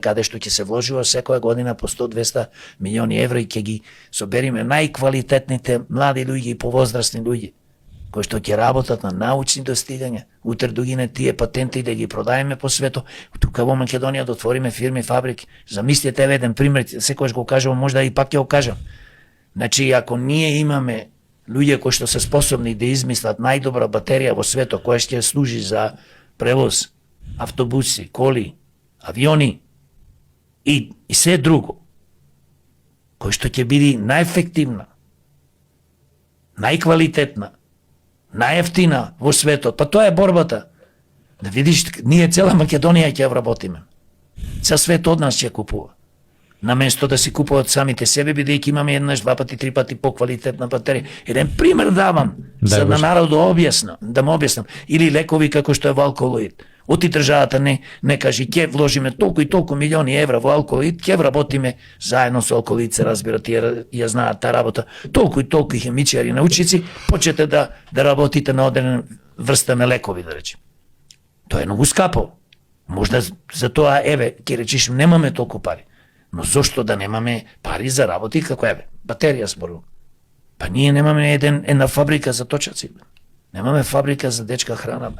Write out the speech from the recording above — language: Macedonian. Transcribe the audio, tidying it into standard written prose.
каде што ќе се вложува секоја година по 100-200 милиони евра и ќе ги собериме најквалитетните млади луѓе и повозрастни луѓе кои што ќе работат на научни достигања, утре дугине тие патенти да ги продаеме по свето, тука во Македонија да отвориме фирми, фабрики. Замислете еден пример, секојаш го кажам, можда и пак ќе го кажам. Значи, ако ние имаме луѓе кои што се способни да измислат најдобра батерија во свето која ќе служи за превоз, автобуси, коли, авиони и се друго, кој што ќе биде најефективна, најквалитетна, најефтина во светот, па тоа е борбата. Да видиш, ние цела Македонија ќе ја вработиме. Цел свет од нас ќе купува. Наместо да си купуваат самите себе, бидејќи имаме еднаш, два пати, три пати поквалитетна батерија. Еден пример давам, за да народу објаснам, да му објаснам. Или лекови како што е во алкалоид. Оти државата не кажи, ќе вложиме толку и толку милиони евра во алкалоид, ќе вработиме заедно со алкалоид, се разбира, тие ја знаат таа работа. Толку и толку хемичари, научници, почете да работите на одреден врста на лекови, да речем. Тоа е многу скапо. Можда за тоа, ќе речиш, немаме толку пари. Но зошто да немаме пари за работи како батерија зборувам. Па ние немаме една фабрика за точаци. Немаме фабрика за дечка храна.